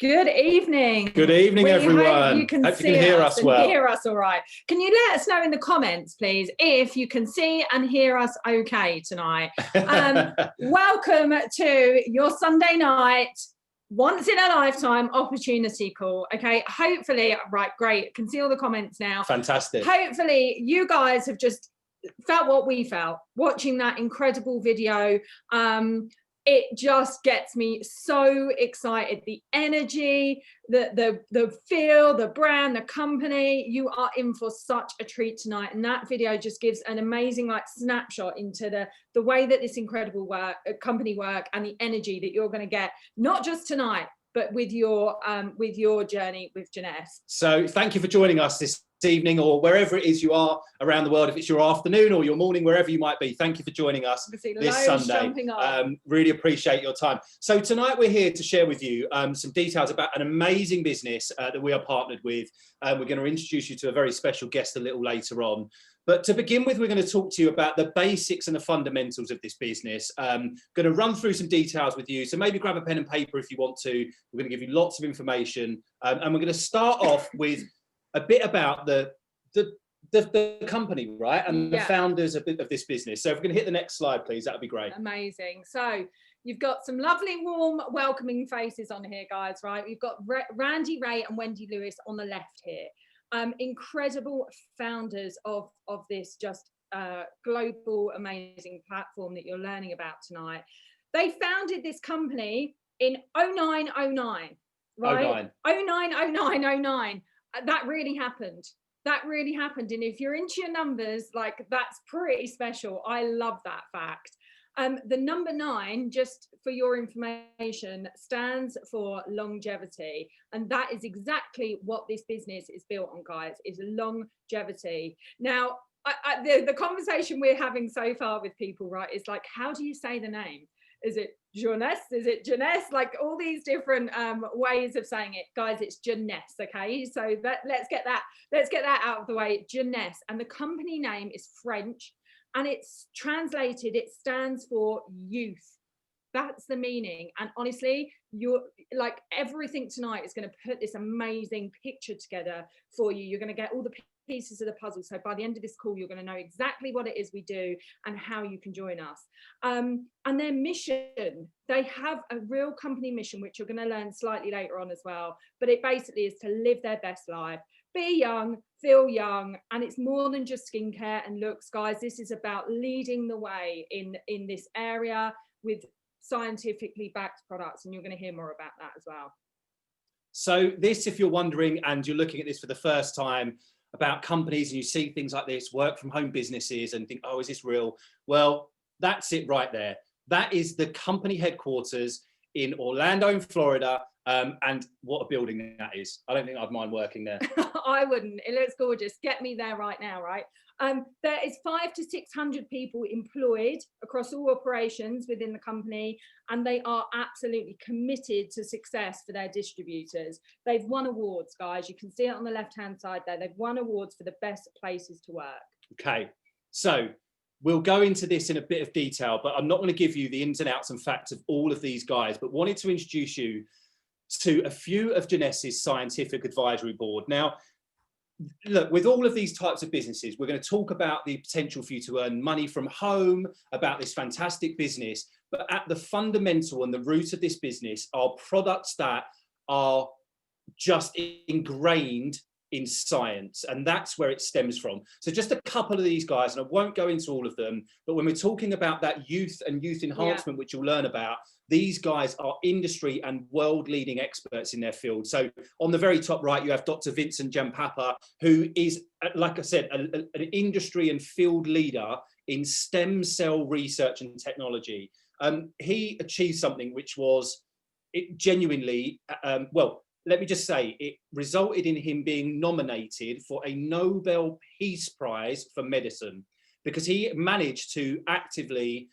Good evening. Good evening, everyone. Hope you can hope see you can hear us us well. and hear us all right. Can you let us know in the comments, please, if you can see and hear us okay tonight? Welcome to your Sunday night, once in a lifetime opportunity call. Okay, hopefully, right, great. Can see all the comments now. Fantastic. Hopefully, you guys have just felt what we felt watching that incredible video. It just gets me so excited. The energy, the feel, the brand, the company. You are in for such a treat tonight. And that video just gives an amazing snapshot into the way that this incredible company work and the energy that you're going to get, not just tonight, but with your journey with Jeunesse. So thank you for joining us this evening, or wherever it is you are around the world. If it's your afternoon or your morning, wherever you might be, thank you for joining us this Sunday. Really appreciate your time. So tonight we're here to share with you some details about an amazing business that we are partnered with. We're going to introduce you to a very special guest a little later on. But to begin with, we're going to talk to you about the basics and the fundamentals of this business. Going to run through some details with you. So maybe grab a pen and paper if you want to. We're going to give you lots of information. And we're going to start off with a bit about the company, right? And the founders of this business. So if we can hit the next slide, please, that would be great. Amazing. So you've got some lovely, warm, welcoming faces on here, guys, right? We've got Randy Ray and Wendy Lewis on the left here. Incredible founders of this just global, amazing platform that you're learning about tonight. They founded this company in 0909, right? 0909. That really happened. That really happened. And if you're into your numbers, that's pretty special. I love that fact. The number 9, just for your information, stands for longevity. And that is exactly what this business is built on, guys, is longevity. Now, the conversation we're having so far with people, right, is how do you say the name? Is it Jeunesse? Is it Jeunesse? All these different ways of saying it, guys. It's Jeunesse, okay? So let's get that out of the way. Jeunesse, and the company name is French, and it's translated. It stands for youth. That's the meaning. And honestly, you're everything tonight is going to put this amazing picture together for you. You're going to get all the pieces of the puzzle. So by the end of this call, you're going to know exactly what it is we do and how you can join us. And their mission, they have a real company mission, which you're going to learn slightly later on as well. But it basically is to live their best life, be young, feel young. And it's more than just skincare and looks, guys. This is about leading the way in this area with scientifically backed products. And you're going to hear more about that as well. So this, if you're wondering and you're looking at this for the first time, about companies, and you see things like this, work from home businesses, and think, oh, is this real? Well, that's it right there. That is the company headquarters in Orlando, in Florida. And what a building that is. I don't think I'd mind working there. I wouldn't. It looks gorgeous. Get me there right now, right? There is 500 to 600 people employed across all operations within the company, and they are absolutely committed to success for their distributors. They've won awards, guys. You can see it on the left-hand side there. They've won awards for the best places to work. Okay, so we'll go into this in a bit of detail, but I'm not going to give you the ins and outs and facts of all of these guys, but wanted to introduce you to a few of Jeunesse's scientific advisory board. Now, look, with all of these types of businesses, we're going to talk about the potential for you to earn money from home, about this fantastic business, but at the fundamental and the root of this business are products that are just ingrained in science, and that's where it stems from. So just a couple of these guys, and I won't go into all of them, but when we're talking about that youth and youth enhancement, which you'll learn about, these guys are industry and world-leading experts in their field. So on the very top right, you have Dr. Vincent Jampapa, who is, like I said, an industry and field leader in stem cell research and technology. He achieved something which was genuinely, let me just say, it resulted in him being nominated for a Nobel Peace Prize for medicine, because he managed to actively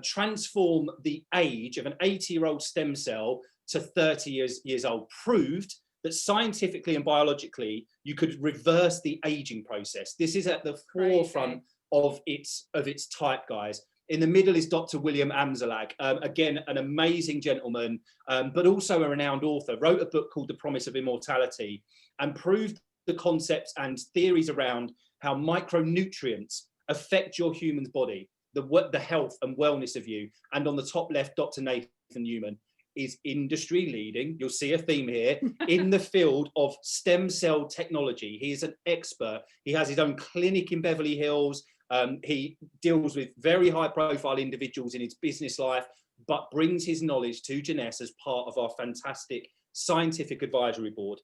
transform the age of an 80-year-old stem cell to 30 years old, proved that scientifically and biologically you could reverse the aging process. This is at the forefront of its type, guys. In the middle is Dr. William Amzalag, again, an amazing gentleman, but also a renowned author, wrote a book called The Promise of Immortality and proved the concepts and theories around how micronutrients affect your human's body, the health and wellness of you. And on the top left, Dr. Nathan Newman is industry leading, you'll see a theme here, in the field of stem cell technology. He is an expert. He has his own clinic in Beverly Hills. He deals with very high profile individuals in his business life, but brings his knowledge to Jeunesse as part of our fantastic scientific advisory board.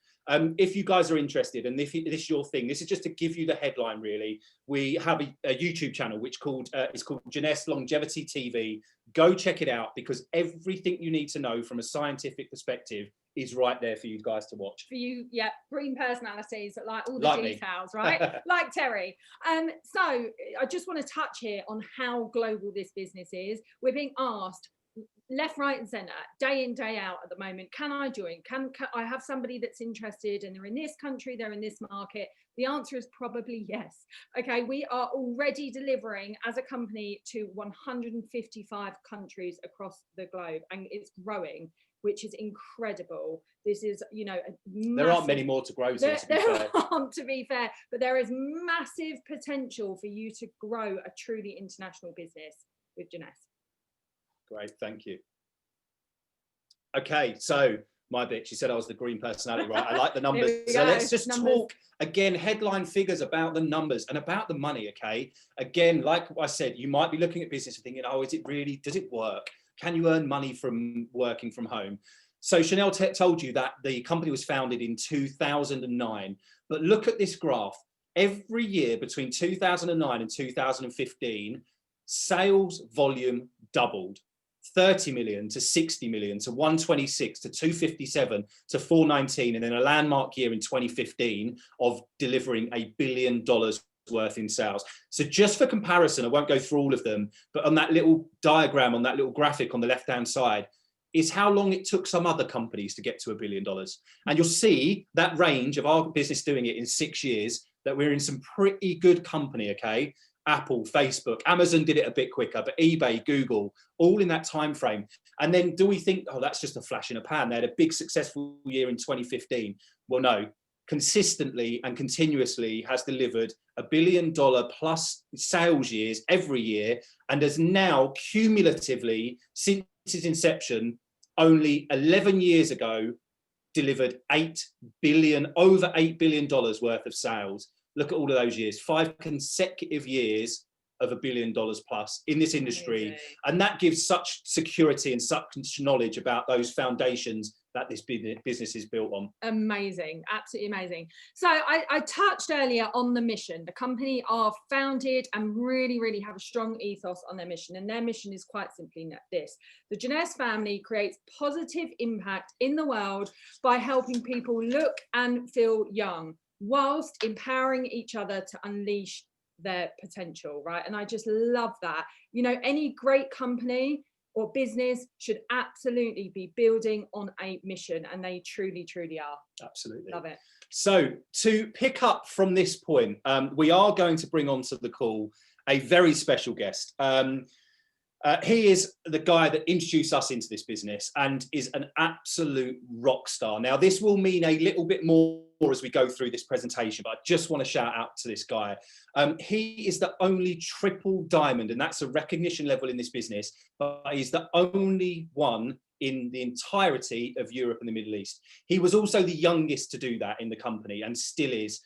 If you guys are interested, and if this is your thing, this is just to give you the headline really. We have a YouTube channel which is called Jeunesse Longevity TV. Go check it out, because everything you need to know from a scientific perspective is right there for you guys to watch. For you, yeah, green personalities that like all the details, right? Like Terry. So I just want to touch here on how global this business is. We're being asked left, right and centre, day in, day out at the moment, can I join? Can I have somebody that's interested and they're in this country, they're in this market? The answer is probably yes. Okay, we are already delivering as a company to 155 countries across the globe, and it's growing, which is incredible. This is, you know, there aren't many more to grow to, to be fair, but there is massive potential for you to grow a truly international business with Jeunesse. Great, thank you. Okay, so my bitch, she said I was the green personality, right? I like the numbers. So let's just talk again, headline figures about the numbers and about the money, okay? Again, like I said, you might be looking at business and thinking, oh, is it really, does it work? Can you earn money from working from home? So Chanelle told you that the company was founded in 2009, but look at this graph. Every year between 2009 and 2015, sales volume doubled. 30 million to 60 million to 126 to 257 to 419, and then a landmark year in 2015 of delivering $1 billion worth in sales. So just for comparison, I won't go through all of them, but on that little diagram, on that little graphic on the left hand side, is how long it took some other companies to get to $1 billion. And you'll see that range of our business doing it in 6 years, that we're in some pretty good company, okay? Apple, Facebook, Amazon did it a bit quicker, but eBay, Google, all in that time frame. And then do we think, oh, that's just a flash in a pan? They had a big successful year in 2015. Well, no, consistently and continuously has delivered $1 billion plus sales years every year, and has now cumulatively, since its inception, only 11 years ago, delivered over $8 billion worth of sales. Look at all of those years, 5 consecutive years of $1 billion plus in this industry. Amazing. And that gives such security and such knowledge about those foundations that this business is built on. Amazing, absolutely amazing. So I touched earlier on the mission. The company are founded and really have a strong ethos on their mission. And their mission is quite simply this: the Jeunesse family creates positive impact in the world by helping people look and feel young, whilst empowering each other to unleash their potential, right? And I just love that. You know, any great company or business should absolutely be building on a mission, and they truly are. Absolutely. Love it. So to pick up from this point, we are going to bring onto the call a very special guest. He is the guy that introduced us into this business and is an absolute rock star. Now, this will mean a little bit more as we go through this presentation, but I just want to shout out to this guy. He is the only triple diamond, and that's a recognition level in this business, but he's the only one in the entirety of Europe and the Middle East. He was also the youngest to do that in the company and still is.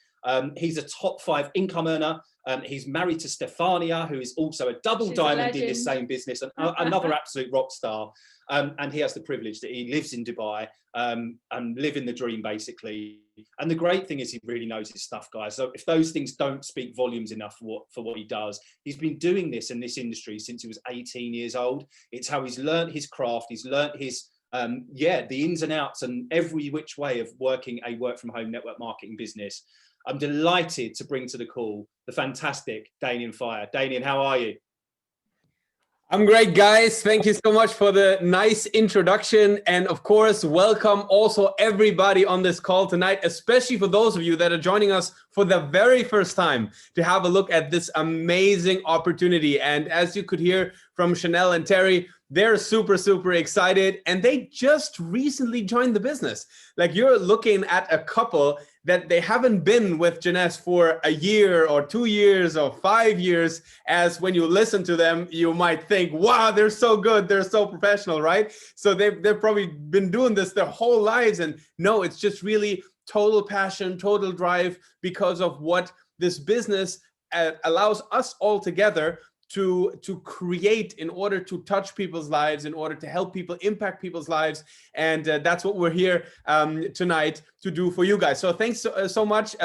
He's a top 5 income earner. He's married to Stefania, who is also a double diamond in this same business, and another absolute rock star. And he has the privilege that he lives in Dubai and living the dream, basically. And the great thing is he really knows his stuff, guys. So if those things don't speak volumes enough for what he does, he's been doing this in this industry since he was 18 years old. It's how he's learned his craft. He's learned his, the ins and outs and every which way of working a work from home network marketing business. I'm delighted to bring to the call the fantastic Danien Feier. Danien, how are you? I'm great, guys. Thank you so much for the nice introduction. And of course, welcome also everybody on this call tonight, especially for those of you that are joining us for the very first time to have a look at this amazing opportunity. And as you could hear from Chanelle and Terry, they're super, super excited. And they just recently joined the business. Like, you're looking at a couple that they haven't been with Jeunesse for a year or 2 years or 5 years, as when you listen to them, you might think, wow, they're so good, they're so professional, right? So they've probably been doing this their whole lives. And no, it's just really total passion, total drive, because of what this business allows us all together to create in order to touch people's lives, in order to help people, impact people's lives. And that's what we're here tonight to do for you guys. So thanks so much.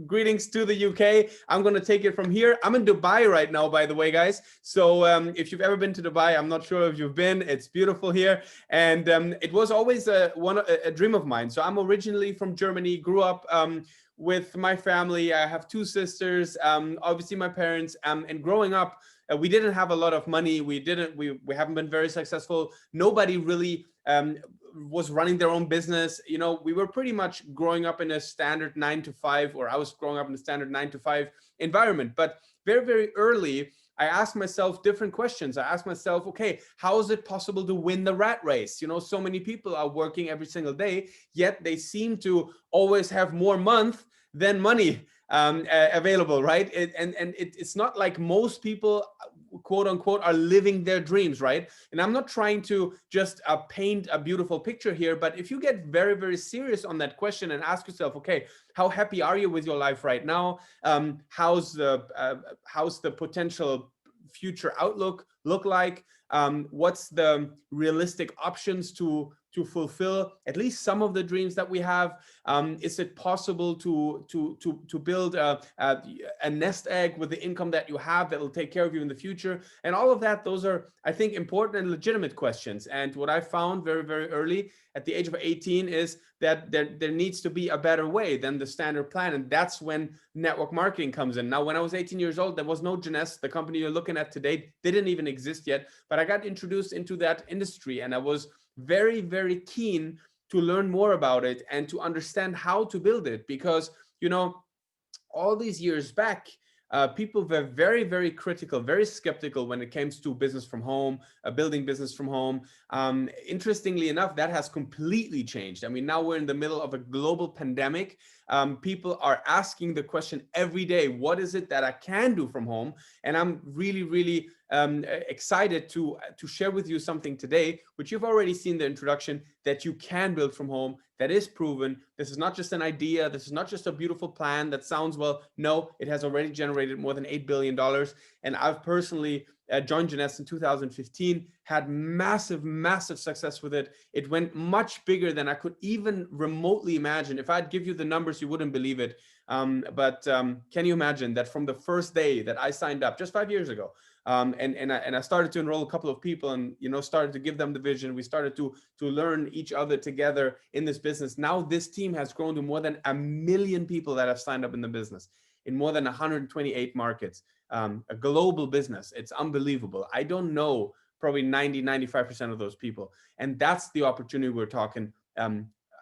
Greetings to the UK. I'm going to take it from here. I'm in Dubai right now, by the way, guys. So if you've ever been to Dubai, I'm not sure if you've been. It's beautiful here. And it was always a dream of mine. So I'm originally from Germany, grew up with my family. I have 2 sisters, obviously my parents, and growing up, we didn't have a lot of money. We haven't been very successful. Nobody really was running their own business. You know, we were pretty much growing up in a standard 9-to-5, or I was growing up in a standard 9-to-5 environment. But very, very early, I asked myself different questions. I asked myself, okay, how is it possible to win the rat race? You know, so many people are working every single day, yet they seem to always have more month than money available, right? It's not like most people, quote unquote, are living their dreams, right? And I'm not trying to just paint a beautiful picture here, but if you get very, very serious on that question and ask yourself, okay, how happy are you with your life right now? How's the potential future outlook look like? What's the realistic options to fulfill at least some of the dreams that we have? Is it possible to build a nest egg with the income that you have that will take care of you in the future? And all of that, those are, I think, important and legitimate questions. And what I found very, very early at the age of 18 is that there needs to be a better way than the standard plan. And that's when network marketing comes in. Now, when I was 18 years old, there was no Jeunesse. The company you're looking at today didn't even exist yet, but I got introduced into that industry, and I was very, very keen to learn more about it and to understand how to build it. Because, you know, all these years back, people were very, very critical, very skeptical when it comes to business from home, building business from home. Interestingly enough, that has completely changed. I mean, now we're in the middle of a global pandemic. People are asking the question every day, what is it that I can do from home? And I'm really, really excited to share with you something today, which you've already seen the introduction, that you can build from home, that is proven. This is not just an idea. This is not just a beautiful plan that sounds well. No, it has already generated more than $8 billion. And I've personally joined Jeunesse in 2015, had massive, massive success with it. It went much bigger than I could even remotely imagine. If I'd give you the numbers, you wouldn't believe it. But can you imagine that from the first day that I signed up, just 5 years ago, and I started to enroll a couple of people, and, you know, started to give them the vision. We started to learn each other together in this business. Now this team has grown to more than 1 million people that have signed up in the business in more than 128 markets. A global business. It's unbelievable. I don't know probably 95% of those people. And that's the opportunity we're talking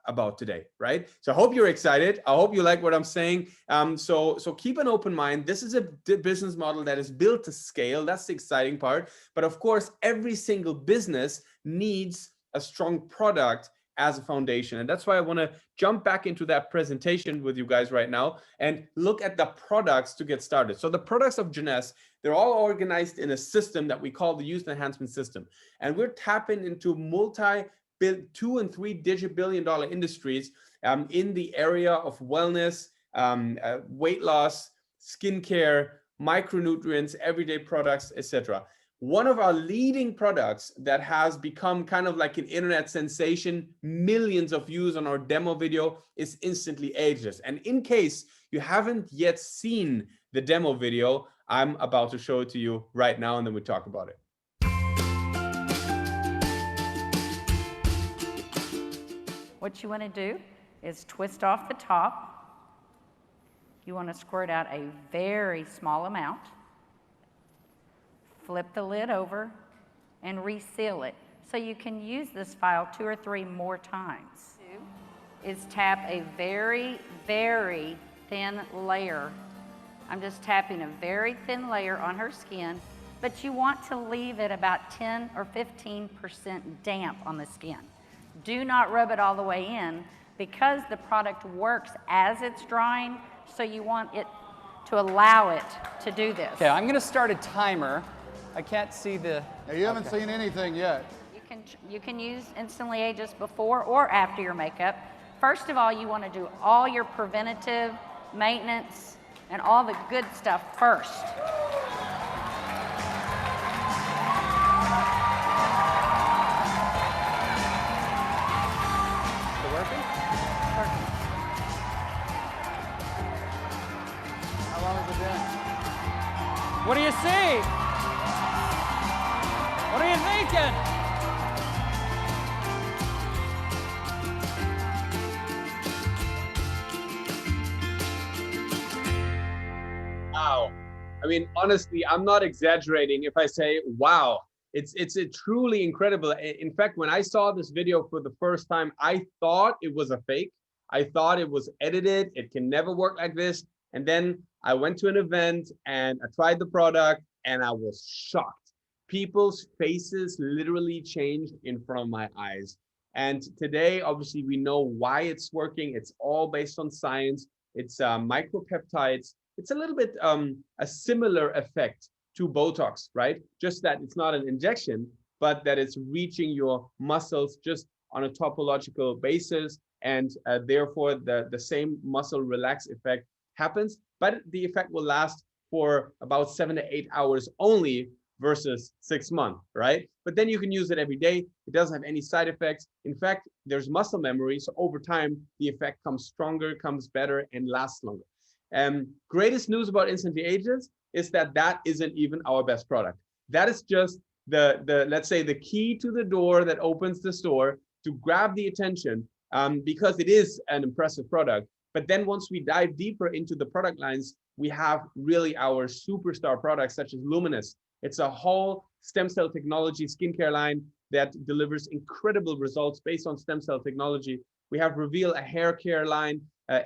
about today, right? So I hope you're excited. I hope you like what I'm saying. So keep an open mind. This is a business model that is built to scale. That's the exciting part. But of course, every single business needs a strong product as a foundation. And that's why I want to jump back into that presentation with you guys right now and look at the products to get started. So the products of Jeunesse, they're all organized in a system that we call the Youth Enhancement System. And we're tapping into $2 and $3 digit billion-dollar industries in the area of wellness, weight loss, skincare, micronutrients, everyday products, etc. One of our leading products that has become kind of like an internet sensation, millions of views on our demo video, is Instantly Ageless. And in case you haven't yet seen the demo video, I'm about to show it to you right now, and then we talk about it. What you want to do is twist off the top. You want to squirt out a very small amount. Flip the lid over and reseal it. So you can use this file 2 or 3 more times. Is tap a very, very thin layer. I'm just tapping a very thin layer on her skin, but you want to leave it about 10 or 15% damp on the skin. Do not rub it all the way in because the product works as it's drying, so you want it to allow it to do this. Okay, I'm gonna start a timer. I can't see the... Now, you haven't seen anything yet. You can use Instantly Ageless before or after your makeup. First of all, you want to do all your preventative maintenance and all the good stuff first. Is it working? Working. How long has it been? What do you see? What are you thinking? Wow. I mean, honestly, I'm not exaggerating if I say, wow, it's a truly incredible. In fact, when I saw this video for the first time, I thought it was a fake. I thought it was edited. It can never work like this. And then I went to an event and I tried the product and I was shocked. People's faces literally changed in front of my eyes. And today, obviously, we know why it's working. It's all based on science. It's micropeptides. It's a little bit a similar effect to Botox, right? Just that it's not an injection, but that it's reaching your muscles just on a topological basis. And therefore, the same muscle relax effect happens, but the effect will last for about 7 to 8 hours only versus 6 months, right? But then you can use it every day. It doesn't have any side effects. In fact, there's muscle memory. So over time, the effect comes stronger, comes better, and lasts longer. Greatest news about Instantly Ageless is that that isn't even our best product. That is just the let's say the key to the door that opens the store to grab the attention because it is an impressive product. But then once we dive deeper into the product lines, we have really our superstar products such as Luminous. It's a whole stem cell technology skincare line that delivers incredible results based on stem cell technology. We have Reveal, a hair care line,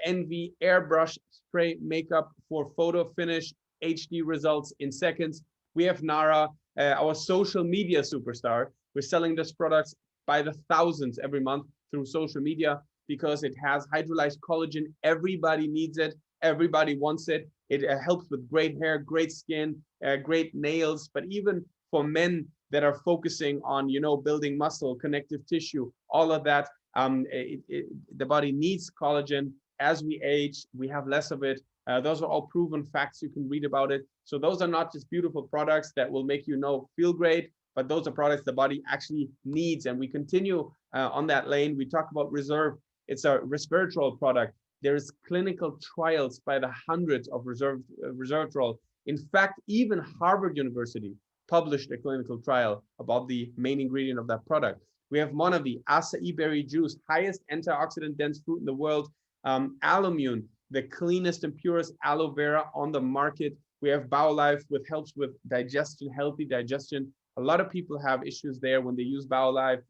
Envy airbrush spray makeup for photo finish HD results in seconds. We have Nara, our social media superstar. We're selling this product by the thousands every month through social media because it has hydrolyzed collagen. Everybody needs it. Everybody wants it. It helps with great hair, great skin, great nails, but even for men that are focusing on, you know, building muscle, connective tissue, all of that. The body needs collagen. As we age, we have less of it. Those are all proven facts. You can read about it. So those are not just beautiful products that will make you feel great, but those are products the body actually needs. And we continue on that lane. We talk about Reserve. It's a resveratrol product. There's clinical trials by the hundreds of resveratrol. In fact, even Harvard University published a clinical trial about the main ingredient of that product. We have Monavie, acai berry juice, highest antioxidant dense fruit in the world. Alumune, the cleanest and purest aloe vera on the market. We have BioLife, which helps with digestion, healthy digestion. A lot of people have issues there when they use BioLife.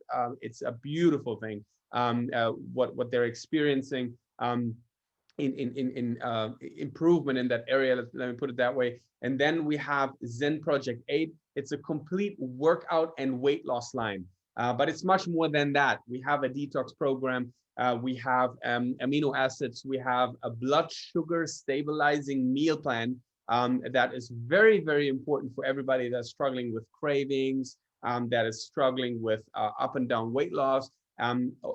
It's a beautiful thing. What they're experiencing in improvement in that area. Let me put it that way. And then we have Zen Project 8. It's a complete workout and weight loss line. But it's much more than that. We have a detox program. We have amino acids. We have a blood sugar stabilizing meal plan that is very, very important for everybody that's struggling with cravings, that is struggling with up and down weight loss,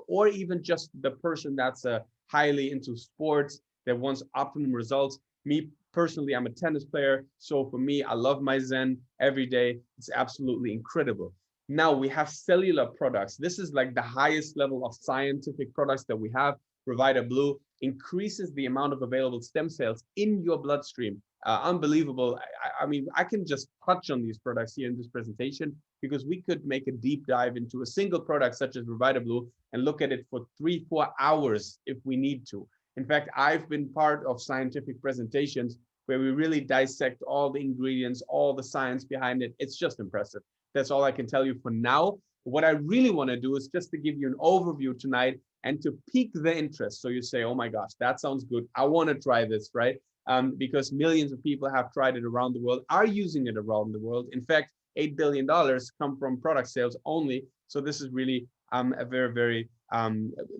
or even just the person that's highly into sports that wants optimum results. Me personally, I'm a tennis player. So for me, I love my Zen every day. It's absolutely incredible. Now we have cellular products. This is like the highest level of scientific products that we have. Provida Blue increases the amount of available stem cells in your bloodstream. Unbelievable. I mean, I can just touch on these products here in this presentation because we could make a deep dive into a single product such as Provida Blue and look at it for 3-4 hours if we need to. In fact, I've been part of scientific presentations where we really dissect all the ingredients, all the science behind it. It's just impressive. That's all I can tell you for now. What I really want to do is just to give you an overview tonight and to pique the interest. So you say, oh my gosh, that sounds good. I want to try this, right? Because millions of people have tried it around the world, are using it around the world. In fact, $8 billion come from product sales only. So this is really a very, very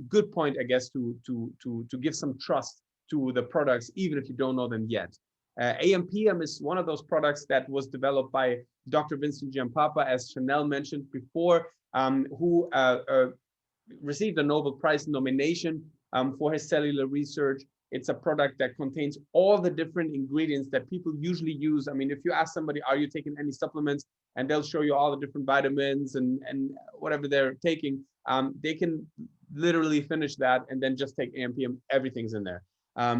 good point, I guess, to give some trust to the products, even if you don't know them yet. AMPM is one of those products that was developed by Dr. Vincent Giampapa, as Chanelle mentioned before, who received a Nobel Prize nomination for his cellular research. It's a product that contains all the different ingredients that people usually use. I mean, if you ask somebody, are you taking any supplements? And they'll show you all the different vitamins and whatever they're taking. They can literally finish that and then just take AMPM, everything's in there.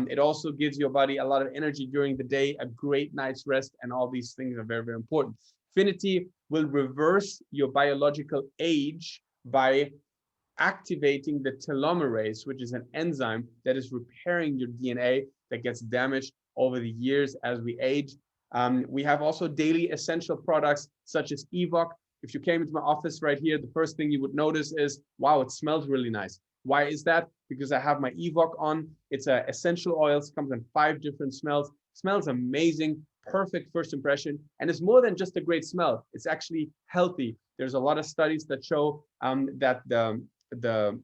It also gives your body a lot of energy during the day, a great night's rest, and all these things are very, very important. Finity will reverse your biological age by activating the telomerase, which is an enzyme that is repairing your DNA that gets damaged over the years as we age. We have also daily essential products such as Evoc. If you came into my office right here, the first thing you would notice is, wow, it smells really nice. Why is that? Because I have my Evoc on. It's essential oils, comes in 5 different smells. Smells amazing, perfect first impression. And it's more than just a great smell. It's actually healthy. There's a lot of studies that show that the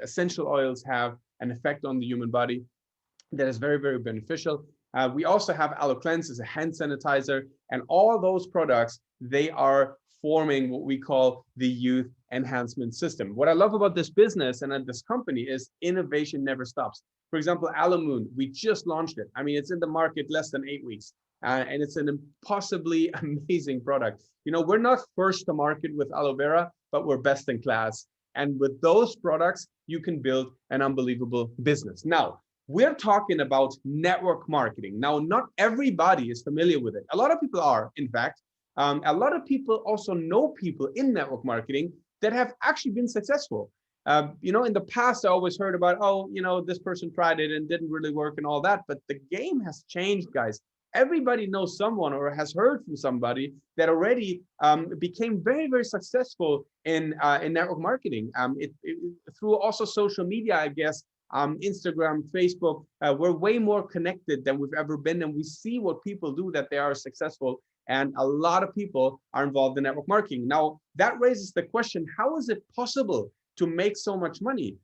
essential oils have an effect on the human body that is very, very beneficial. We also have Aloe Cleanse as a hand sanitizer, and all those products, they are forming what we call the youth enhancement system. What I love about this business and this company is innovation never stops. For example, Aloe Moon, we just launched it. I mean, it's in the market less than 8 weeks, and it's an impossibly amazing product. You know, we're not first to market with aloe vera, but we're best in class. And with those products, you can build an unbelievable business. Now, we're talking about network marketing. Now, not everybody is familiar with it. A lot of people are, in fact. A lot of people also know people in network marketing that have actually been successful. You know, in the past, I always heard about, oh, you know, this person tried it and didn't really work and all that. But the game has changed, guys. Everybody knows someone or has heard from somebody that already became very, very successful in network marketing. Through also social media, I guess, Instagram, Facebook, we're way more connected than we've ever been. And we see what people do that they are successful. And a lot of people are involved in network marketing. Now, that raises the question, how is it possible to make so much money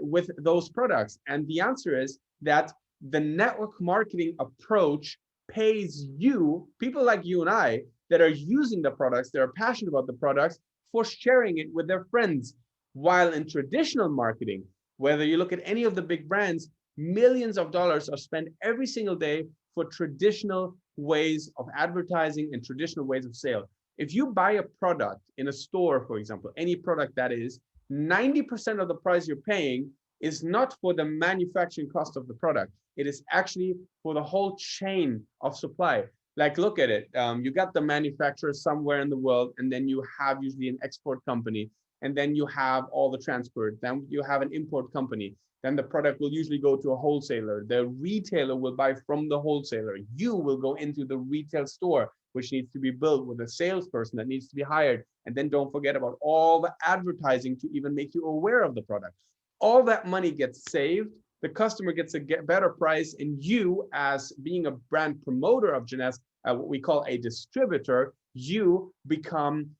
with those products? And the answer is that the network marketing approach pays you, people like you and I, that are using the products, that are passionate about the products, for sharing it with their friends. While in traditional marketing, whether you look at any of the big brands, millions of dollars are spent every single day for traditional ways of advertising and traditional ways of sale. If you buy a product in a store, for example, any product that is, 90% of the price you're paying is not for the manufacturing cost of the product. It is actually for the whole chain of supply. Like, look at it. You got the manufacturer somewhere in the world, and then you have usually an export company, and then you have all the transport. Then you have an import company. Then the product will usually go to a wholesaler. The retailer will buy from the wholesaler. You will go into the retail store, which needs to be built with a salesperson that needs to be hired. And then don't forget about all the advertising to even make you aware of the product. All that money gets saved. The customer gets a better price, and you, as being a brand promoter of Jeunesse, what we call a distributor, you become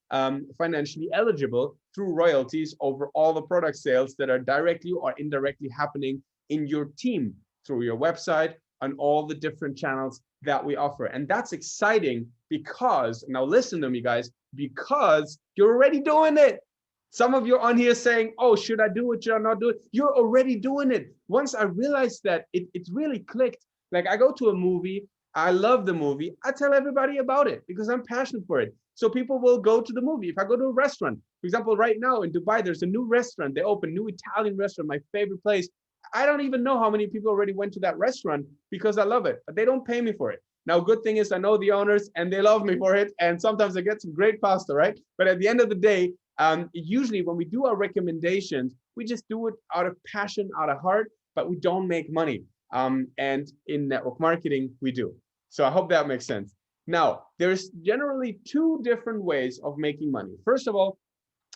financially eligible through royalties over all the product sales that are directly or indirectly happening in your team, through your website, and all the different channels that we offer. And that's exciting because, now listen to me, guys, because you're already doing it. Some of you are on here saying, oh, should I do it? Should I not do it? You're already doing it. Once I realized that, it really clicked. Like, I go to a movie, I love the movie, I tell everybody about it because I'm passionate for it. So people will go to the movie. If I go to a restaurant, for example, right now in Dubai, there's a new restaurant. They opened, new Italian restaurant, my favorite place. I don't even know how many people already went to that restaurant because I love it, but they don't pay me for it. Now, good thing is I know the owners and they love me for it. And sometimes I get some great pasta, right? But at the end of the day, usually when we do our recommendations, we just do it out of passion, out of heart, but we don't make money. And in network marketing, we do. So I hope that makes sense. Now, there's generally two different ways of making money. First of all,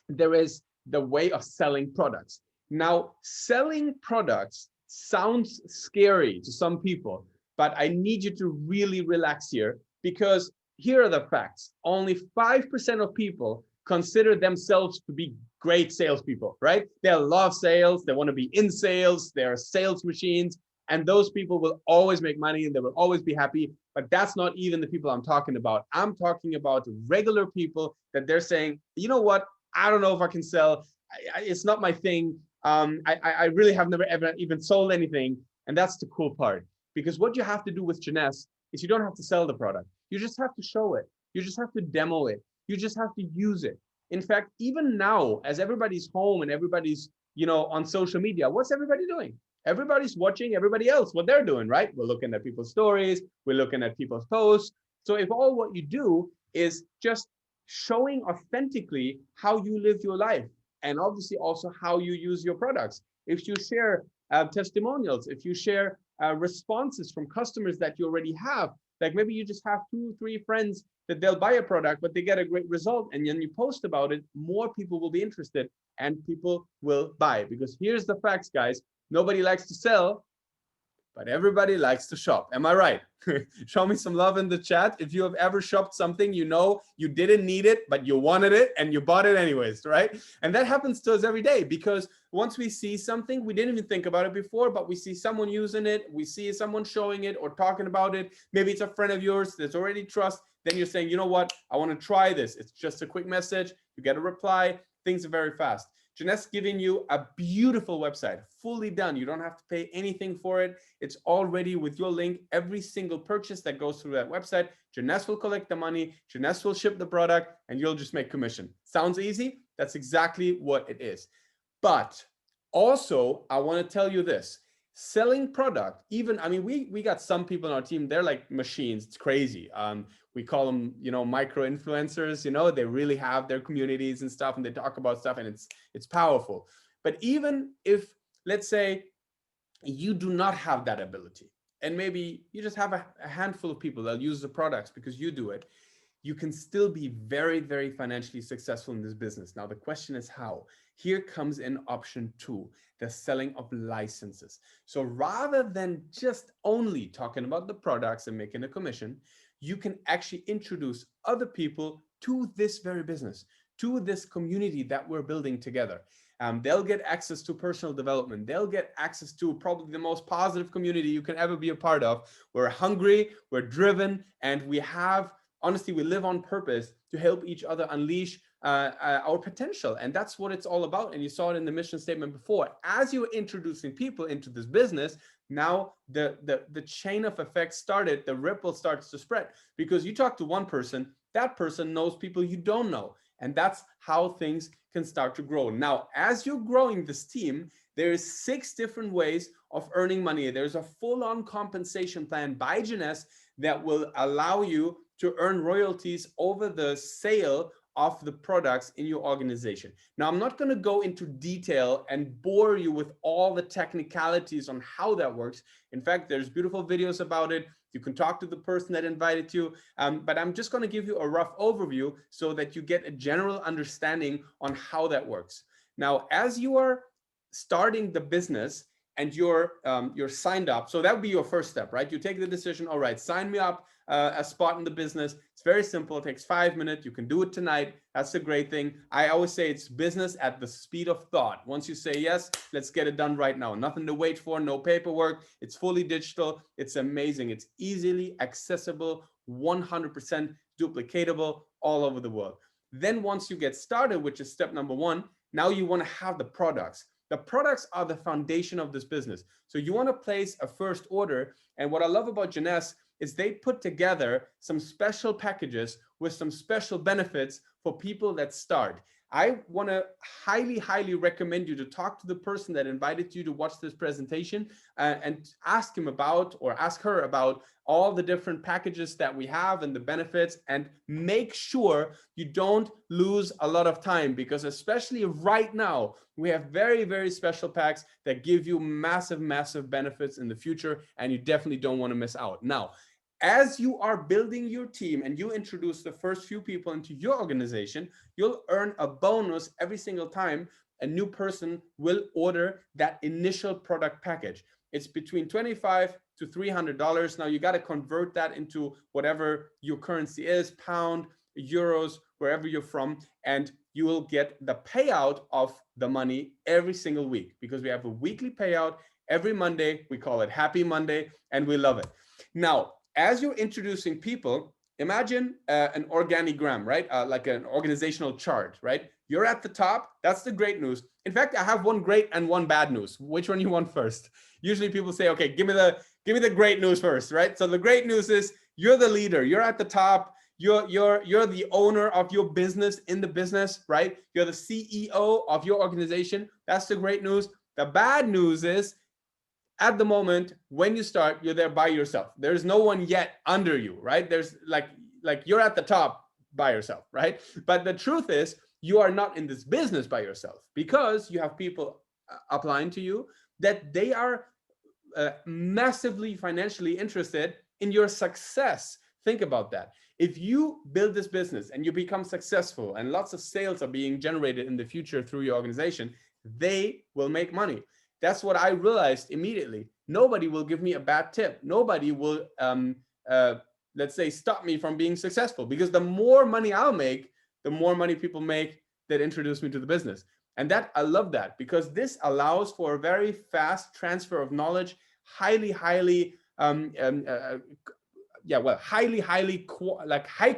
there is the way of selling products. Now, selling products sounds scary to some people, but I need you to really relax here, because here are the facts. Only 5% of people consider themselves to be great salespeople, right? They love sales, they want to be in sales, they're sales machines, and those people will always make money and they will always be happy. But that's not even the people I'm talking about. I'm talking about regular people that they're saying, you know what? I don't know if I can sell. It's not my thing. I really have never ever even sold anything. And that's the cool part. Because what you have to do with Jeunesse is you don't have to sell the product. You just have to show it. You just have to demo it. You just have to use it. In fact, even now, as everybody's home and everybody's, on social media, what's everybody doing? Everybody's watching everybody else, what they're doing, right? We're looking at people's stories. We're looking at people's posts. So if all what you do is just showing authentically how you live your life, and obviously also how you use your products. If you share testimonials, if you share responses from customers that you already have, like maybe you just have 2-3 friends that they'll buy a product, but they get a great result, and then you post about it, more people will be interested and people will buy. Because here's the facts, guys. Nobody likes to sell, but everybody likes to shop. Am I right? Show me some love in the chat. If you have ever shopped something, you didn't need it, but you wanted it and you bought it anyways, right? And that happens to us every day, because once we see something, we didn't even think about it before, but we see someone using it, we see someone showing it or talking about it. Maybe it's a friend of yours that's already trust. Then you're saying, you know what? I want to try this. It's just a quick message. You get a reply. Things are very fast. Jeunesse giving you a beautiful website, fully done. You don't have to pay anything for it. It's already with your link. Every single purchase that goes through that website, Jeunesse will collect the money, Jeunesse will ship the product, and you'll just make commission. Sounds easy? That's exactly what it is. But also, I want to tell you this. Selling product, we got some people in our team, they're like machines. It's crazy. We call them, micro influencers. They really have their communities and stuff, and they talk about stuff, and it's powerful. But even if, let's say, you do not have that ability, and maybe you just have a handful of people that use the products because you do it, you can still be very, very financially successful in this business. Now, the question is how. Here comes in option 2, the selling of licenses. So rather than just only talking about the products and making a commission, you can actually introduce other people to this very business, to this community that we're building together. They'll get access to personal development. They'll get access to probably the most positive community you can ever be a part of. We're hungry, we're driven, and honestly, we live on purpose to help each other unleash our potential. And that's what it's all about. And you saw it in the mission statement before. As you're introducing people into this business, now the chain of effects started, the ripple starts to spread. Because you talk to one person, that person knows people you don't know. And that's how things can start to grow. Now, as you're growing this team, there is 6 different ways of earning money. There's a full-on compensation plan by Jeunesse that will allow you to earn royalties over the sale of the products in your organization. Now, I'm not going to go into detail and bore you with all the technicalities on how that works. In fact, there's beautiful videos about it. You can talk to the person that invited you, but I'm just going to give you a rough overview so that you get a general understanding on how that works. Now, as you are starting the business and you're signed up, so that would be your first step, right? You take the decision, all right, sign me up a spot in the business. It's very simple. It takes 5 minutes. You can do it tonight. That's the great thing. I always say it's business at the speed of thought. Once you say yes, let's get it done right now. Nothing to wait for, no paperwork. It's fully digital. It's amazing. It's easily accessible, 100% duplicatable all over the world. Then once you get started, which is step number 1, now you want to have the products. The products are the foundation of this business. So you want to place a first order. And what I love about Jeunesse is they put together some special packages with some special benefits for people that start. I want to highly, highly recommend you to talk to the person that invited you to watch this presentation and ask him about, or ask her about, all the different packages that we have and the benefits, and make sure you don't lose a lot of time, because especially right now, we have very, very special packs that give you massive, massive benefits in the future, and you definitely don't want to miss out. Now, as you are building your team and you introduce the first few people into your organization, you'll earn a bonus every single time a new person will order that initial product package. It's between $25 to $300. Now you got to convert that into whatever your currency is, pound, euros, wherever you're from, and you will get the payout of the money every single week, because we have a weekly payout every Monday. We call it Happy Monday, and we love it. Now, as you're introducing people, imagine an organigram, right? Like an organizational chart, right? You're at the top. That's the great news. In fact, I have one great and one bad news. Which one you want first? Usually people say, okay, give me the great news first, right? So the great news is you're the leader. You're at the top. You're the owner of your business in the business, right? You're the CEO of your organization. That's the great news. The bad news is, at the moment, when you start, you're there by yourself. There's no one yet under you, right? There's like you're at the top by yourself, right? But the truth is, you are not in this business by yourself, because you have people applying to you that they are massively financially interested in your success. Think about that. If you build this business and you become successful and lots of sales are being generated in the future through your organization, they will make money. That's what I realized immediately. Nobody will give me a bad tip. Nobody will, let's say, stop me from being successful, because the more money I'll make, the more money people make that introduce me to the business. And that, I love that, because this allows for a very fast transfer of knowledge, highly high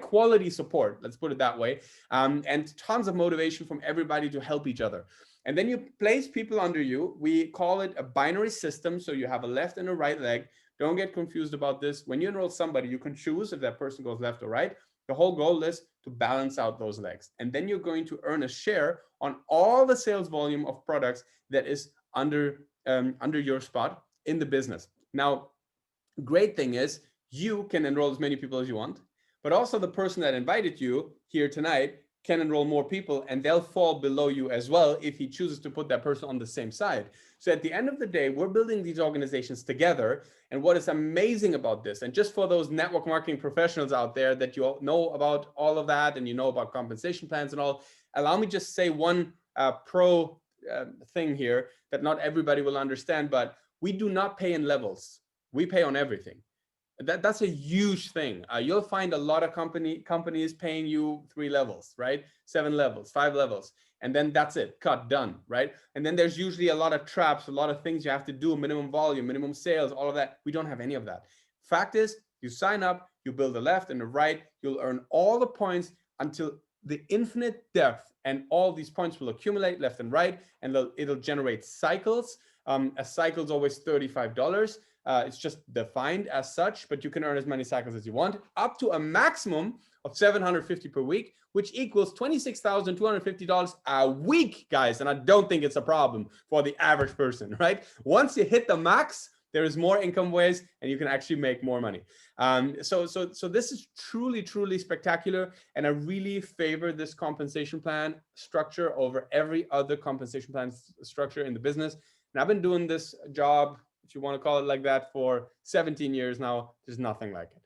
quality support, let's put it that way, and tons of motivation from everybody to help each other. And then you place people under you. We call it a binary system. So you have a left and a right leg. Don't get confused about this. When you enroll somebody, you can choose if that person goes left or right. The whole goal is to balance out those legs. And then you're going to earn a share on all the sales volume of products that is under your spot in the business. Now, great thing is, you can enroll as many people as you want, but also the person that invited you here tonight can enroll more people, and they'll fall below you as well if he chooses to put that person on the same side. So at the end of the day, we're building these organizations together. And what is amazing about this, and just for those network marketing professionals out there that you all know about all of that, and you know about compensation plans and all, allow me just say one pro thing here that not everybody will understand, but we do not pay in levels. We pay on everything. That's a huge thing. You'll find a lot of companies paying you 3 levels, right? 7 levels, 5 levels, and then that's it, cut, done, right? And then there's usually a lot of traps, a lot of things you have to do, minimum volume, minimum sales, all of that. We don't have any of that. Fact is, you sign up, you build a left and a right, you'll earn all the points until the infinite depth, and all these points will accumulate left and right, and it'll generate cycles. A cycle is always $35. It's just defined as such, but you can earn as many cycles as you want, up to a maximum of 750 per week, which equals $26,250 a week, guys. And I don't think it's a problem for the average person, right? Once you hit the max, there is more income ways, and you can actually make more money. So this is truly, truly spectacular. And I really favor this compensation plan structure over every other compensation plan structure in the business. And I've been doing this job, if you want to call it like that, for 17 years now. There's nothing like it.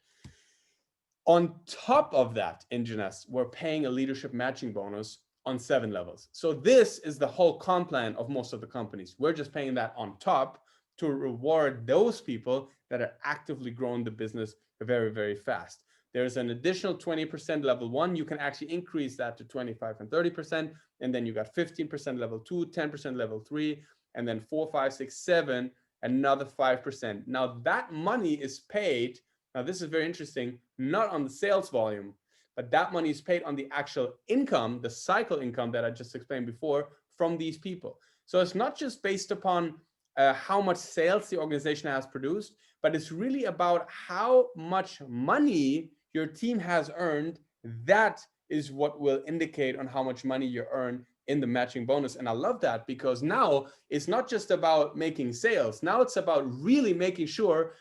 On top of that, in Jeunesse, we're paying a leadership matching bonus on 7 levels. So this is the whole comp plan of most of the companies. We're just paying that on top to reward those people that are actively growing the business very, very fast. There's an additional 20% level 1. You can actually increase that to 25 and 30%. And then you got 15% level 2, 10% level 3, and then 4, 5, 6, 7, another 5%. Now that money is paid. Now this is very interesting, not on the sales volume, but that money is paid on the actual income, the cycle income that I just explained before, from these people. So it's not just based upon how much sales the organization has produced, but it's really about how much money your team has earned. That is what will indicate on how much money you earn in the matching bonus. And I love that, because now it's not just about making sales. Now it's about really making sure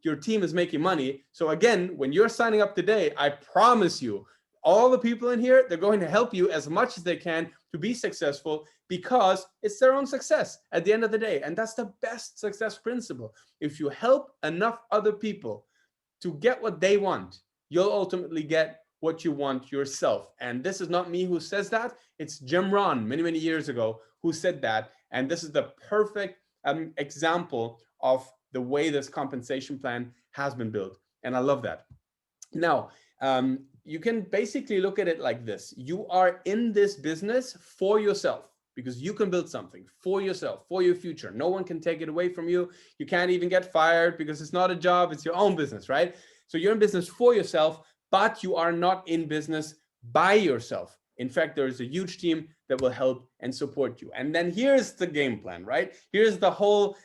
your team is making money. So again, when you're signing up today, I promise you, all the people in here, they're going to help you as much as they can to be successful, because it's their own success at the end of the day. And that's the best success principle. If you help enough other people to get what they want, you'll ultimately get what you want yourself. And this is not me who says that. It's Jim Rohn many, many years ago who said that. And this is the perfect example of the way this compensation plan has been built. And I love that. Now, you can basically look at it like this. You are in this business for yourself, because you can build something for yourself, for your future. No one can take it away from you. You can't even get fired because it's not a job, it's your own business, right? So you're in business for yourself, but you are not in business by yourself. In fact, there is a huge team that will help and support you. And then here's the game plan, right? Here's the whole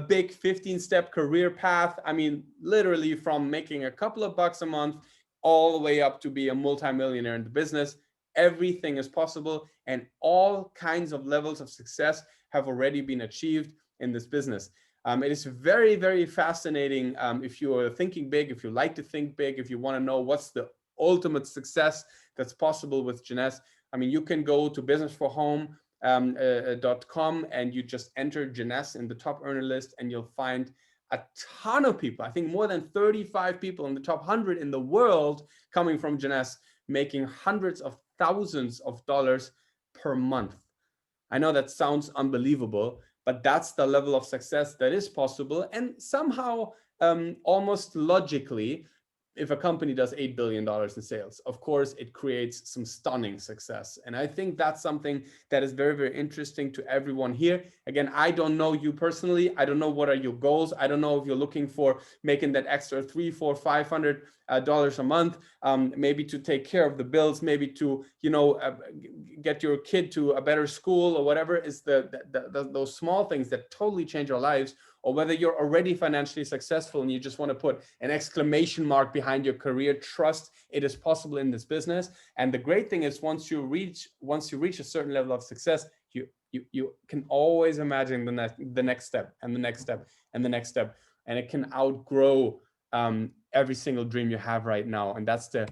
big 15-step career path. I mean, literally from making a couple of bucks a month all the way up to be a multimillionaire in the business. Everything is possible, and all kinds of levels of success have already been achieved in this business. It is very, very fascinating if you are thinking big, if you like to think big, if you want to know what's the ultimate success that's possible with Jeunesse. I mean, you can go to businessforhome.com and you just enter Jeunesse in the top earner list, and you'll find a ton of people. I think more than 35 people in the top 100 in the world coming from Jeunesse, making hundreds of thousands of dollars per month. I know that sounds unbelievable, but that's the level of success that is possible. And somehow, almost logically, if a company does $8 billion in sales, of course, it creates some stunning success. And I think that's something that is very, very interesting to everyone here. Again, I don't know you personally. I don't know what are your goals. I don't know if you're looking for making that extra $300, $400, $500 a month, maybe to take care of the bills, maybe to, get your kid to a better school or whatever is those small things that totally change our lives. Or whether you're already financially successful and you just want to put an exclamation mark behind your career. Trust it is possible in this business. And the great thing is once you reach a certain level of success, you can always imagine the next step and the next step and the next step, and it can outgrow every single dream you have right now. And that's the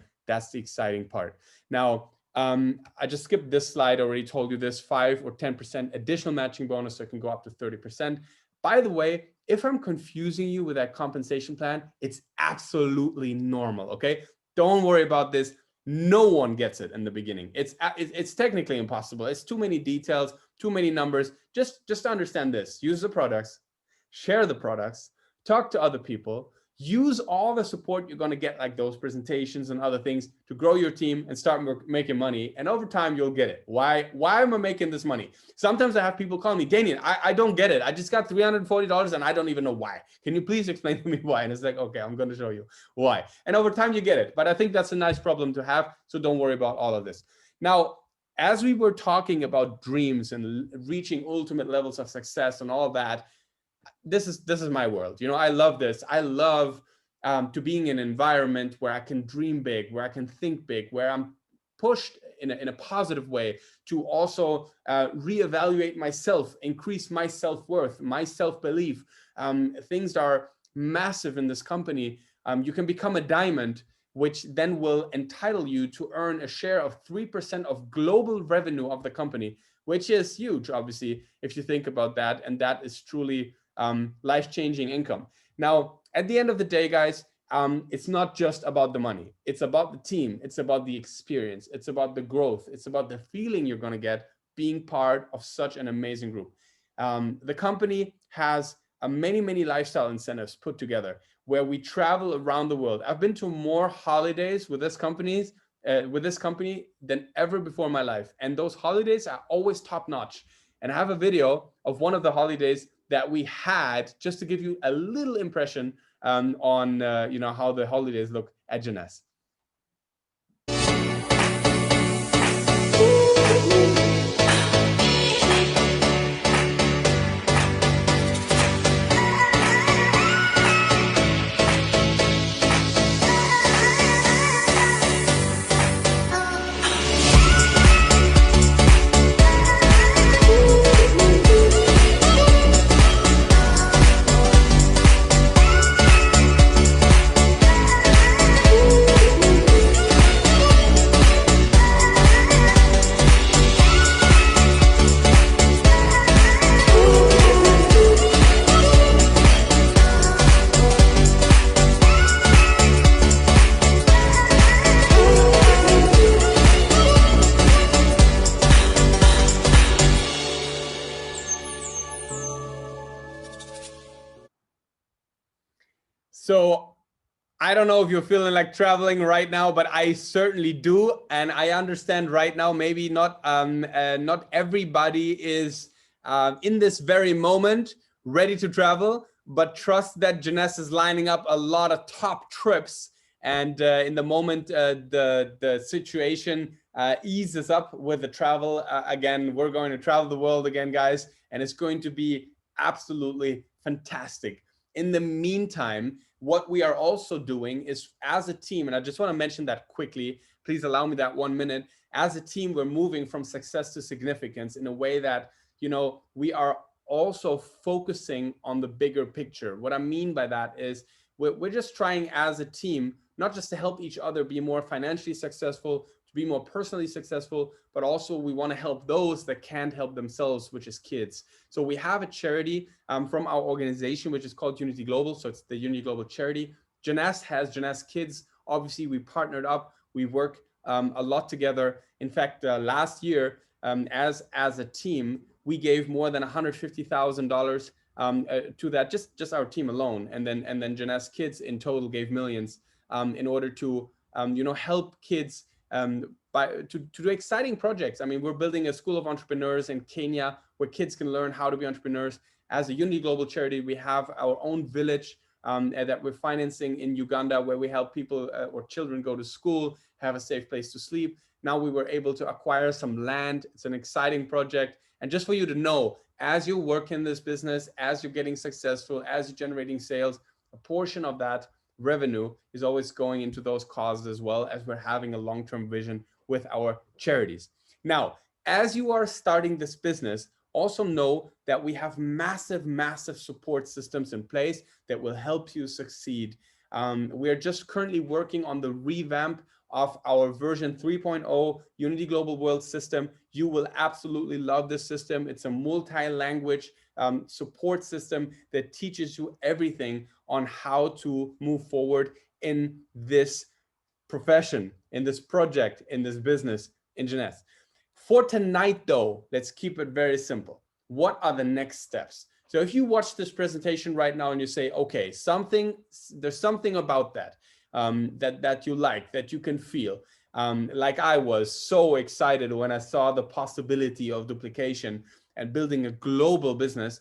exciting part. Now, I just skipped this slide. I already told you this 5 or 10% additional matching bonus, so it can go up to 30%. By the way, if I'm confusing you with that compensation plan, it's absolutely normal, okay? Don't worry about this. No one gets it in the beginning. It's technically impossible. It's too many details, too many numbers. Just understand this. Use the products, share the products, talk to other people, use all the support you're going to get, like those presentations and other things, to grow your team and start making money. And over time, you'll get it. Why am I making this money? Sometimes I have people call me, Danien, I don't get it. I just got $340 and I don't even know why. Can you please explain to me why? And it's like, okay, I'm going to show you why. And over time, you get it. But I think that's a nice problem to have. So don't worry about all of this. Now, as we were talking about dreams and reaching ultimate levels of success and all of that, this is my world. I love this. I love to being in an environment where I can dream big, where I can think big, where I'm pushed in a positive way to also reevaluate myself, increase my self-worth, my self-belief. Things are massive in this company. You can become a diamond, which then will entitle you to earn a share of 3% of global revenue of the company, which is huge, obviously, if you think about that. And that is truly life-changing income. Now, at the end of the day, guys, it's not just about the money. It's about the team. It's about the experience. It's about the growth. It's about the feeling you're going to get being part of such an amazing group. The company has many, many lifestyle incentives put together where we travel around the world. I've been to more holidays with this company than ever before in my life. And those holidays are always top notch. And I have a video of one of the holidays that we had, just to give you a little impression on how the holidays look at Jeunesse. So I don't know if you're feeling like traveling right now, but I certainly do. And I understand right now, maybe not everybody is in this very moment ready to travel, but trust that Jeunesse is lining up a lot of top trips. And in the moment the situation eases up with the travel again, we're going to travel the world again, guys, and it's going to be absolutely fantastic. In the meantime, what we are also doing is, as a team, and I just want to mention that quickly, please allow me that 1 minute. As a team, we're moving from success to significance in a way that, you know, we are also focusing on the bigger picture. What I mean by that is we're just trying as a team, not just to help each other be more financially successful, to be more personally successful, but also we want to help those that can't help themselves, which is kids. So we have a charity from our organization, which is called Unity Global. So it's the Unity Global charity. Jeunesse has Jeunesse Kids. Obviously, we partnered up. We work a lot together. In fact, last year, as a team, we gave more than $150,000 to that, just our team alone, and then Jeunesse Kids in total gave millions in order to you know, help kids to do exciting projects. I mean, we're building a school of entrepreneurs in Kenya where kids can learn how to be entrepreneurs. As a Unity Global charity, we have our own village that we're financing in Uganda, where we help people or children go to school, have a safe place to sleep. Now we were able to acquire some land. It's an exciting project. And just for you to know, as you work in this business, as you're getting successful, as you're generating sales, a portion of that revenue is always going into those causes, as well as we're having a long-term vision with our charities. Now, as you are starting this business, also know that we have massive support systems in place that will help you succeed. We are just currently working on the revamp of our version 3.0 Unity Global World system. You will absolutely love this system. It's a multi-language support system that teaches you everything on how to move forward in this profession, in this project, in this business, in Jeunesse. For tonight, though, let's keep it very simple. What are the next steps? So if you watch this presentation right now and you say, okay, there's something about that, that you like, that you can feel, like I was so excited when I saw the possibility of duplication and building a global business.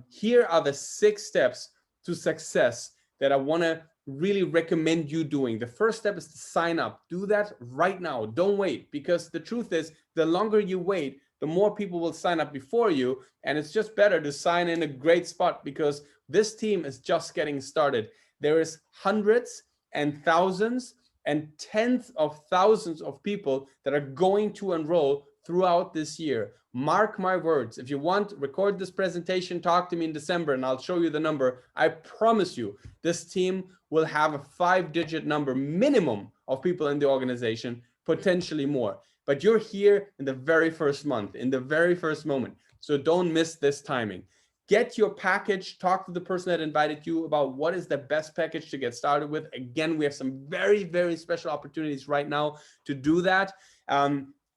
Here are the 6 steps to success that I want to really recommend you doing. The first step is to sign up. Do that right now. Don't wait, because the truth is, the longer you wait, the more people will sign up before you. And it's just better to sign in a great spot, because this team is just getting started. There is hundreds and thousands and tens of thousands of people that are going to enroll throughout this year. Mark my words. If you want, record this presentation, talk to me in December, and I'll show you the number. I promise you, this team will have a 5-digit number minimum of people in the organization, potentially more. But you're here in the very first month, in the very first moment. So don't miss this timing. Get your package, talk to the person that invited you about what is the best package to get started with. Again, we have some very special opportunities right now to do that.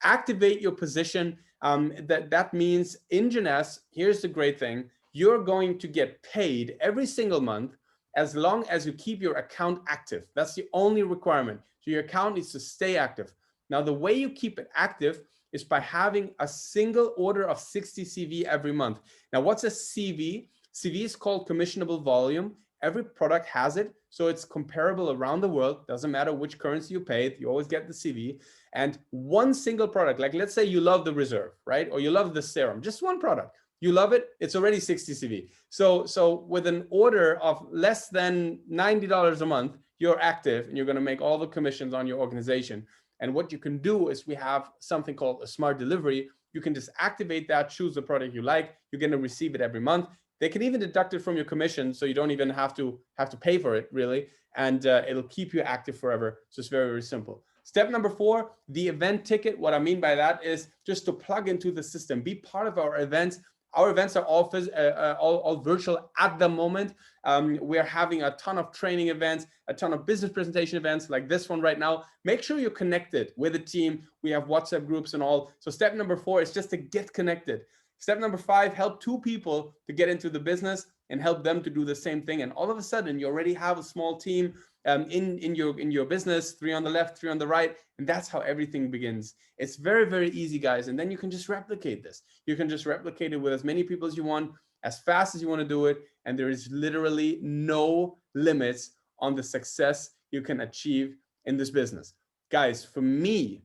Activate your position. That means in Jeunesse, here's the great thing, you're going to get paid every single month as long as you keep your account active. That's the only requirement. So your account needs to stay active. Now, the way you keep it active is by having a single order of 60 CV every month. Now, what's a CV? CV is called commissionable volume. Every product has it, so it's comparable around the world. Doesn't matter which currency you pay, you always get the CV. And one single product, like let's say you love the Reserve, right? Or you love the serum, just one product. You love it, it's already 60 CV. So with an order of less than $90 a month, you're active and you're gonna make all the commissions on your organization. And what you can do is we have something called a smart delivery. You can just activate that, choose the product you like. You're going to receive it every month. They can even deduct it from your commission, so you don't even have to pay for it, really. And it'll keep you active forever. So it's very simple. Step number 4, the event ticket. What I mean by that is just to plug into the system. Be part of our events. Our events are all virtual at the moment. We're having a ton of training events, a ton of business presentation events like this one right now. Make sure you're connected with the team. We have WhatsApp groups and all. So step number 4 is just to get connected. Step number 5, help 2 people to get into the business. and help them to do the same thing. And all of a sudden, you already have a small team in your business, 3 on the left, 3 on the right, and that's how everything begins. It's very, very easy, guys. And then you can just replicate this. You can just replicate it with as many people as you want, as fast as you want to do it, and there is literally no limits on the success you can achieve in this business. Guys, for me,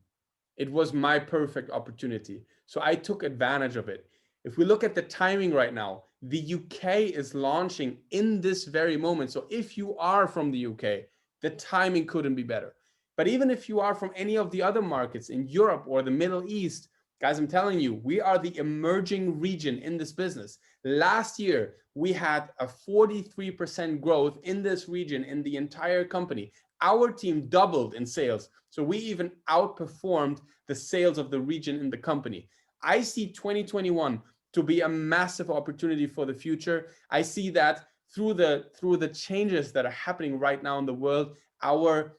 it was my perfect opportunity. So I took advantage of it. If we look at the timing right now, the UK is launching in this very moment. So if you are from the UK, the timing couldn't be better. But even if you are from any of the other markets in Europe or the Middle East, guys, I'm telling you, we are the emerging region in this business. Last year, we had a 43% growth in this region in the entire company. Our team doubled in sales. So we even outperformed the sales of the region in the company. I see 2021 to be a massive opportunity for the future. I see that through the changes that are happening right now in the world, our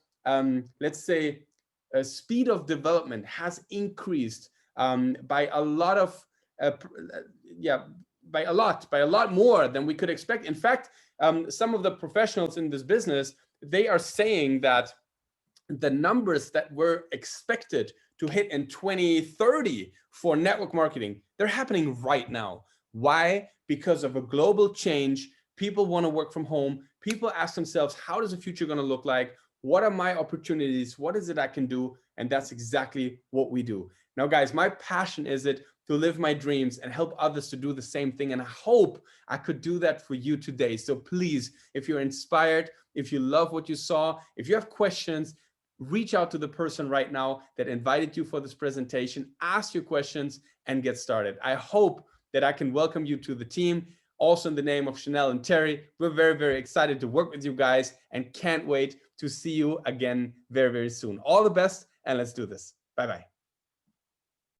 let's say speed of development has increased by a lot of by a lot more than we could expect. In fact, some of the professionals in this business, they are saying that the numbers that were expected to hit in 2030 for network marketing, they're happening right now. Why? Because of a global change. People want to work from home. People ask themselves, how does the future going to look like? What are my opportunities? What is it I can do? And that's exactly what we do. Now, guys, my passion is it to live my dreams and help others to do the same thing. And I hope I could do that for you today. So please, if you're inspired, if you love what you saw, if you have questions, reach out to the person right now that invited you for this presentation, ask your questions and get started. I hope that I can welcome you to the team. Also in the name of Chanelle and Terry, we're very, very excited to work with you guys and can't wait to see you again very, very soon. All the best and let's do this. Bye-bye.